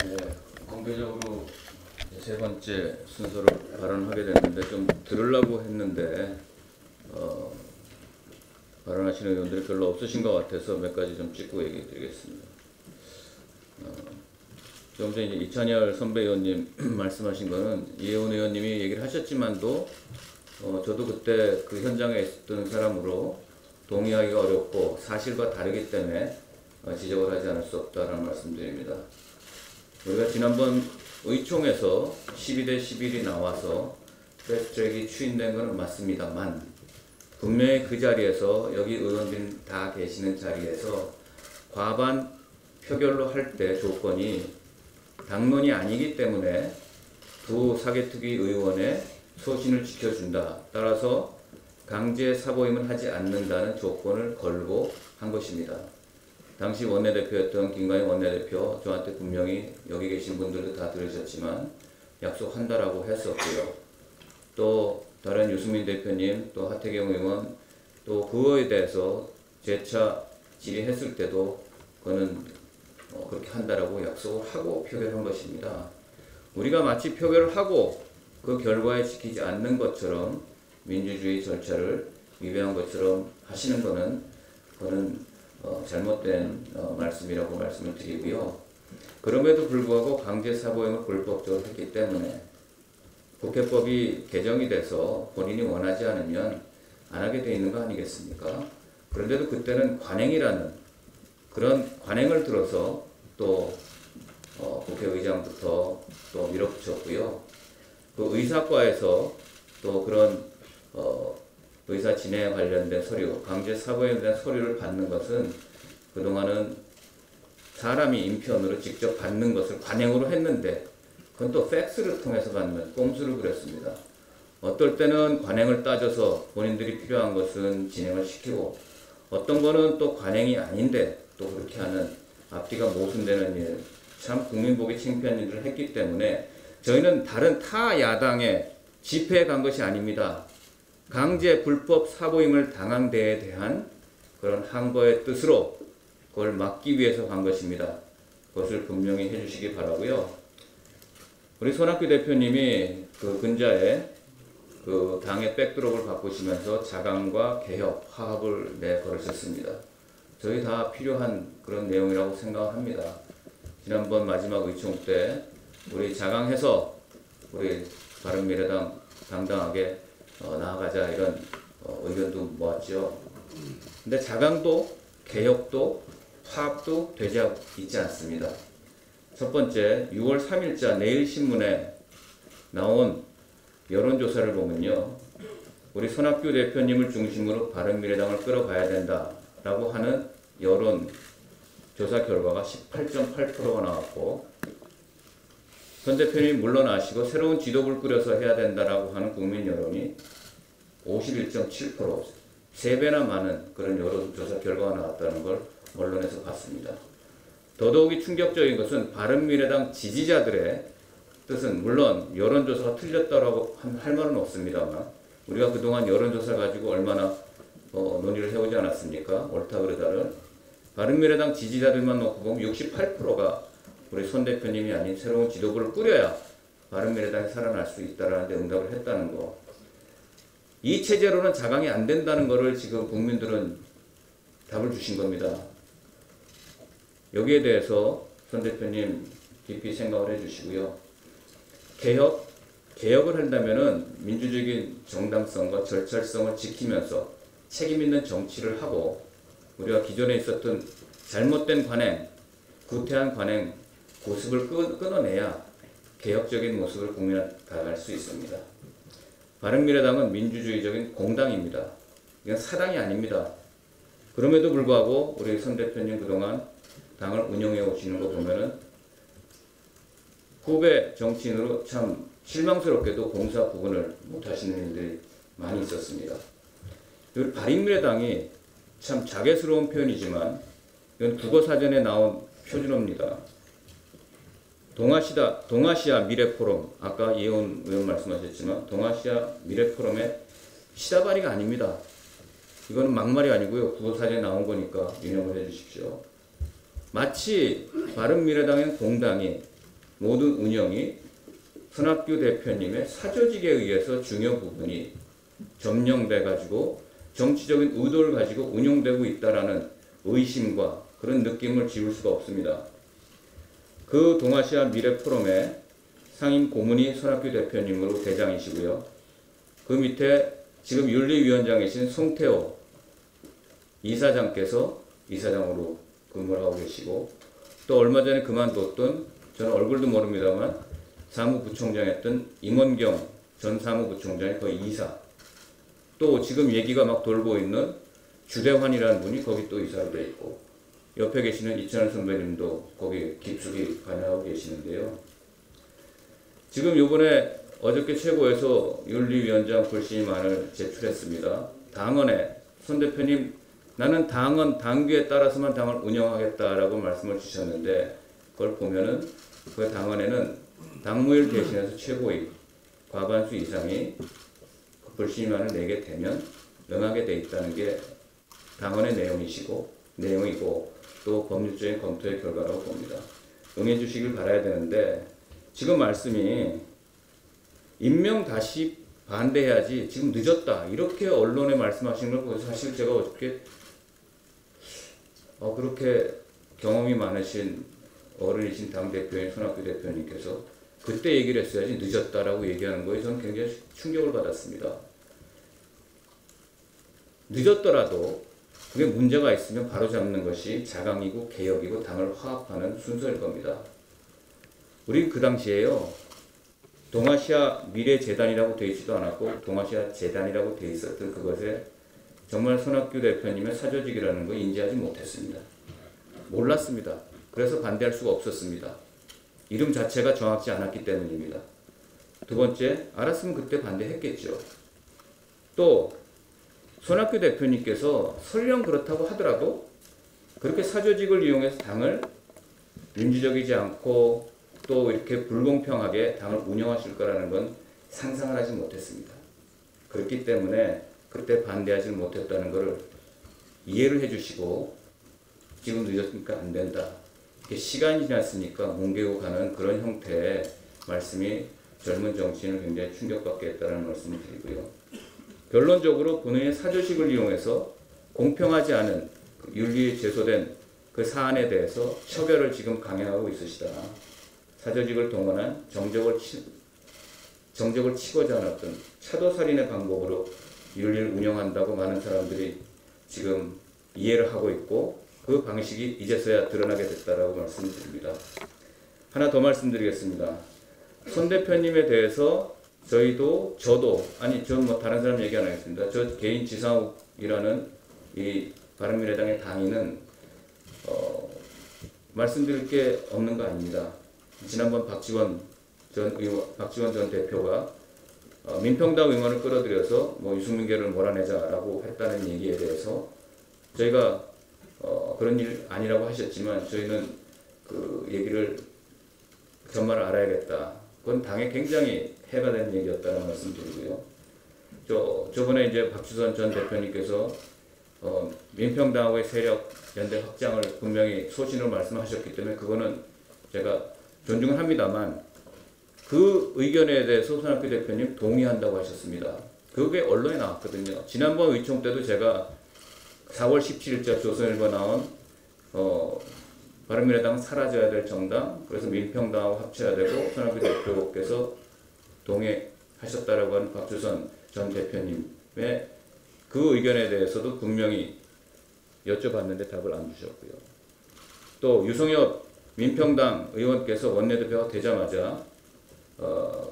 네, 공개적으로 세 번째 순서로 발언하게 됐는데 좀 들으려고 했는데 발언하시는 의원들이 별로 없으신 것 같아서 몇 가지 좀 찍고 얘기 드리겠습니다. 좀 전에 이제 이찬열 선배 의원님 말씀하신 거는 이혜원 의원님이 얘기를 하셨지만도 저도 그때 그 현장에 있었던 사람으로 동의하기가 어렵고 사실과 다르기 때문에 지적을 하지 않을 수 없다라는 말씀드립니다. 우리가 지난번 의총에서 12대 11이 나와서 패스트트랙이 추인된 것은 맞습니다만 분명히 그 자리에서 여기 의원들 다 계시는 자리에서 과반 표결로 할 때 조건이 당론이 아니기 때문에 두 사개특위 의원의 소신을 지켜준다. 따라서 강제 사보임을 하지 않는다는 조건을 걸고 한 것입니다. 당시 원내대표였던 김관영 원내대표 저한테 분명히 여기 계신 분들도 다 들으셨지만 약속한다라고 했었고요. 또 다른 유승민 대표님, 또 하태경 의원, 또 그거에 대해서 재차 질의했을 때도 그거는 그렇게 한다라고 약속을 하고 표결한 것입니다. 우리가 마치 표결을 하고 그 결과에 지키지 않는 것처럼 민주주의 절차를 위배한 것처럼 하시는 것은 그거는 잘못된 말씀이라고 말씀을 드리고요. 그럼에도 불구하고 강제 사보임을 불법적으로 했기 때문에 국회법이 개정이 돼서 본인이 원하지 않으면 안 하게 돼 있는 거 아니겠습니까? 그런데도 그때는 관행이라는 그런 관행을 들어서 또 국회의장부터 또 밀어붙였고요. 그 의사과에서 또 그런 의사 진행에 관련된 서류, 강제 사보임에 대한 서류를 받는 것은 그동안은 사람이 인편으로 직접 받는 것을 관행으로 했는데 그건 또 팩스를 통해서 받는 꼼수를 부렸습니다. 어떨 때는 관행을 따져서 본인들이 필요한 것은 진행을 시키고 어떤 거는 또 관행이 아닌데 또 그렇게 하는 앞뒤가 모순되는 일, 참 국민 보기 창피한 일을 했기 때문에 저희는 다른 타 야당의 집회에 간 것이 아닙니다. 강제 불법 사보임을 당한 데에 대한 그런 항거의 뜻으로 그걸 막기 위해서 간 것입니다. 그것을 분명히 해주시기 바라고요. 우리 손학규 대표님이 그 근자에 그 당의 백드롭을 바꾸시면서 자강과 개혁, 화합을 내걸으셨습니다. 저희 다 필요한 그런 내용이라고 생각합니다. 지난번 마지막 의총 때 우리 자강해서 우리 바른미래당 당당하게 나아가자 이런 의견도 모았죠. 근데 자강도 개혁도 화합도 되지 있지 않습니다. 첫 번째 6월 3일자 내일신문에 나온 여론조사를 보면요. 우리 손학규 대표님을 중심으로 바른미래당을 끌어가야 된다라고 하는 여론조사 결과가 18.8%가 나왔고 전 대표님이 물러나시고 새로운 지도부를 꾸려서 해야 된다라고 하는 국민 여론이 51.7%, 3배나 많은 그런 여론조사 결과가 나왔다는 걸 언론에서 봤습니다. 더더욱이 충격적인 것은 바른미래당 지지자들의 뜻은 물론 여론조사가 틀렸다고 할 말은 없습니다만 우리가 그동안 여론조사 가지고 얼마나 논의를 해오지 않았습니까? 옳다 그르다를 바른미래당 지지자들만 놓고 보면 68%가 우리 손 대표님이 아닌 새로운 지도부를 꾸려야 바른미래당이 살아날 수 있다라는 데 응답을 했다는 거. 이 체제로는 자강이 안 된다는 것을 지금 국민들은 답을 주신 겁니다. 여기에 대해서 손 대표님 깊이 생각을 해주시고요. 개혁을 한다면은 민주적인 정당성과 절차성을 지키면서 책임 있는 정치를 하고 우리가 기존에 있었던 잘못된 관행, 구태한 관행, 고습을 끊어내야 개혁적인 모습을 국민에 다가갈 수 있습니다. 바른미래당은 민주주의적인 공당입니다. 이건 사당이 아닙니다. 그럼에도 불구하고 우리 손 대표님 그동안 당을 운영해 오시는 거 보면은 후배 정치인으로 참 실망스럽게도 공사 구분을 못 하시는 일들이 많이 있었습니다. 우리 바른미래당이 참 자괴스러운 표현이지만 이건 국어사전에 나온 표준어입니다. 동아시아 미래포럼, 아까 이혜원 의원 말씀하셨지만 동아시아 미래포럼의 시다바리가 아닙니다. 이거는 막말이 아니고요. 국어사전에 나온 거니까 유념을 해 주십시오. 마치 바른미래당의 공당이 모든 운영이 손학규 대표님의 사조직에 의해서 중요 부분이 점령돼 가지고 정치적인 의도를 가지고 운영되고 있다라는 의심과 그런 느낌을 지울 수가 없습니다. 그 동아시아 미래 포럼의 상임 고문이 손학규 대표님으로 대장이시고요. 그 밑에 지금 윤리위원장이신 송태호 이사장께서 이사장으로 근무를 하고 계시고, 또 얼마 전에 그만뒀던, 저는 얼굴도 모릅니다만 사무부총장했던 임원경 전 사무부총장이 거의 이사, 또 지금 얘기가 막 돌고 있는 주대환이라는 분이 거기 또 이사로 돼 있고, 옆에 계시는 이찬원 선배님도 거기 깊숙이 관여하고 계시는데요. 지금 요번에 어저께 최고에서 윤리위원장 불신임안을 제출했습니다. 당헌에 손 대표님, 나는 당헌 당규에 따라서만 당을 운영하겠다라고 말씀을 주셨는데, 그걸 보면은 그 당헌에는 당무일 대신해서 최고위 과반수 이상이 그 불신임안을 내게 되면 응하게 돼 있다는 게 당헌의 내용이고 또 법률적인 검토의 결과라고 봅니다. 응해 주시길 바라야 되는데, 지금 말씀이 임명 다시 반대해야지 지금 늦었다 이렇게 언론에 말씀하시는 걸 보고 사실 제가 어저께 그렇게 경험이 많으신 어른이신 당대표인 손학규 대표님께서 그때 얘기를 했어야지 늦었다라고 얘기하는 거에 저는 굉장히 충격을 받았습니다. 늦었더라도 그게 문제가 있으면 바로잡는 것이 자강이고 개혁이고 당을 화합하는 순서일 겁니다. 우리 그 당시에요, 동아시아 미래재단이라고 되어 있지도 않았고 동아시아 재단이라고 되어 있었던 그것에 정말 손학규 대표님의 사조직이라는 걸 인지하지 못했습니다. 몰랐습니다. 그래서 반대할 수가 없었습니다. 이름 자체가 정확지 않았기 때문입니다. 두 번째, 알았으면 그때 반대했겠죠. 또 손학규 대표님께서 설령 그렇다고 하더라도 그렇게 사조직을 이용해서 당을 민주적이지 않고 또 이렇게 불공평하게 당을 운영하실 거라는 건 상상을 하지 못했습니다. 그렇기 때문에 그때 반대하지 못했다는 것을 이해를 해주시고, 지금 늦었으니까 안 된다, 이렇게 시간이 지났으니까 뭉개고 가는 그런 형태의 말씀이 젊은 정치인을 굉장히 충격받게 했다는 말씀을 드리고요. 결론적으로 본인의 사조직을 이용해서 공평하지 않은 윤리에 제소된 그 사안에 대해서 처벌을 지금 강행하고 있으시다. 사조직을 동원한 정적을 치고자 하는 어떤 차도살인의 방법으로 윤리를 운영한다고 많은 사람들이 지금 이해를 하고 있고, 그 방식이 이제서야 드러나게 됐다라고 말씀드립니다. 하나 더 말씀드리겠습니다. 손 대표님에 대해서 저도 전 다른 사람 얘기 안 하겠습니다. 저 개인 지상욱이라는 이 바른미래당의 당인은 말씀드릴 게 없는 거 아닙니다. 지난번 박지원 전 대표가 민평당 의원을 끌어들여서 유승민계를 몰아내자라고 했다는 얘기에 대해서 저희가 그런 일 아니라고 하셨지만 저희는 그 얘기를 정말 알아야겠다. 그건 당에 굉장히 해가 되는 얘기였다는 말씀드리고요. 저번에 이제 박주선 전 대표님께서 민평당하고의 세력 연대 확장을 분명히 소신으로 말씀하셨기 때문에 그거는 제가 존중을 합니다만, 그 의견에 대해서 손학규 대표님 동의한다고 하셨습니다. 그게 언론에 나왔거든요. 지난번 의총 때도 제가 4월 17일자 조선일보 나온 바른미래당은 사라져야 될 정당, 그래서 민평당하고 합쳐야 되고 손학규 대표께서 동의하셨다라고 하는 박주선 전 대표님의 그 의견에 대해서도 분명히 여쭤봤는데 답을 안 주셨고요. 또 유성엽 민평당 의원께서 원내대표가 되자마자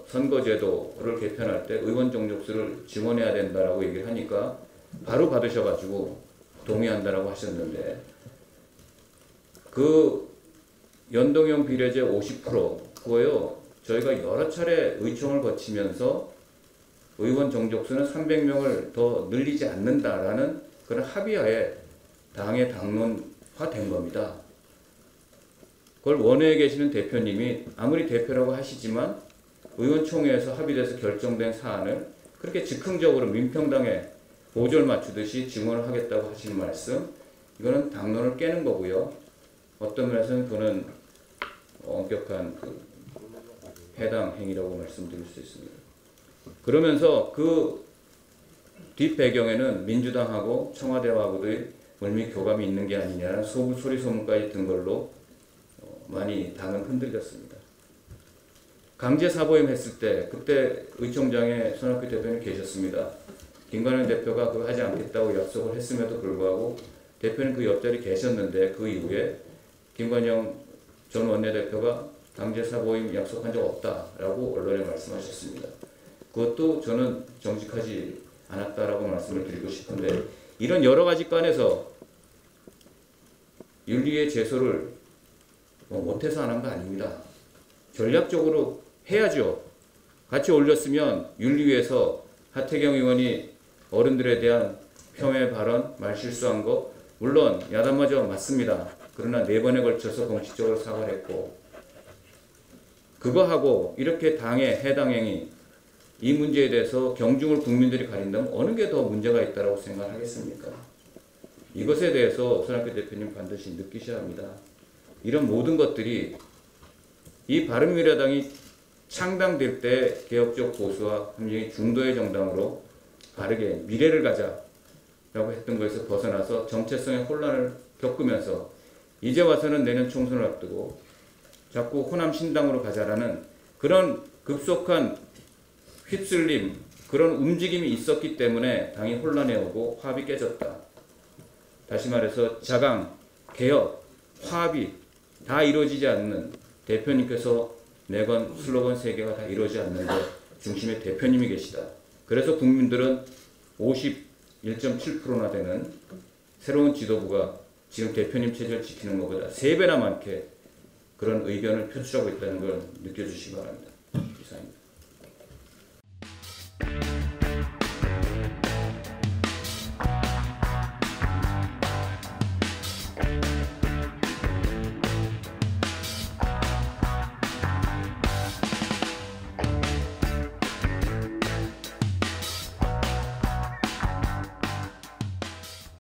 선거제도를 개편할 때 의원 정족수를 증원해야 된다라고 얘기를 하니까 바로 받으셔가지고 동의한다라고 하셨는데, 그 연동형 비례제 50% 그거요, 저희가 여러 차례 의총을 거치면서 의원 정족수는 300명을 더 늘리지 않는다라는 그런 합의하에 당의 당론화된 겁니다. 그걸 원외에 계시는 대표님이 아무리 대표라고 하시지만 의원총회에서 합의돼서 결정된 사안을 그렇게 즉흥적으로 민평당에 보조를 맞추듯이 증언을 하겠다고 하시는 말씀, 이거는 당론을 깨는 거고요. 어떤 면에서는 그는 엄격한 해당 행위라고 말씀드릴 수 있습니다. 그러면서 그 뒷배경에는 민주당하고 청와대하고도의 멀미 교감이 있는 게 아니냐는 소리 소문까지 든 걸로 많이 당은 흔들렸습니다. 강제 사보임 했을 때 그때 의총장에 손학규 대표님 계셨습니다. 김관영 대표가 그거 하지 않겠다고 약속을 했음에도 불구하고 대표는 그 옆자리 계셨는데 그 이후에 김관영 전 원내대표가 강제 사보임 약속한 적 없다라고 언론에 말씀하셨습니다. 그것도 저는 정직하지 않았다라고 말씀을 드리고 싶은데 이런 여러 가지 건에서 윤리의 제소를 못해서 안 한 거 아닙니다. 전략적으로 해야죠. 같이 올렸으면 윤리위에서 하태경 의원이 어른들에 대한 폄훼 발언, 말실수한 거 물론 야단마저 맞습니다. 그러나 4번에 걸쳐서 공식적으로 사과를 했고 그거하고 이렇게 당의 해당 행위 이 문제에 대해서 경중을 국민들이 가린다면 어느 게 더 문제가 있다고 생각하겠습니까? 이것에 대해서 손학규 대표님 반드시 느끼셔야 합니다. 이런 모든 것들이 이 바른미래당이 창당될 때 개혁적 보수와 함정이 중도의 정당으로 바르게 미래를 가자라고 했던 것에서 벗어나서 정체성의 혼란을 겪으면서 이제 와서는 내년 총선을 앞두고 자꾸 호남 신당으로 가자라는 그런 급속한 휩쓸림 그런 움직임이 있었기 때문에 당이 혼란해 오고 화합이 깨졌다. 다시 말해서 자강, 개혁, 화합이 다 이루어지지 않는 대표님께서 내건 슬로건 3개가 다 이루어지지 않는데 중심에 대표님이 계시다. 그래서 국민들은 51.7%나 되는 새로운 지도부가 지금 대표님 체제를 지키는 것보다 3배나 많게 그런 의견을 표출하고 있다는 걸 느껴주시기 바랍니다. 이상입니다.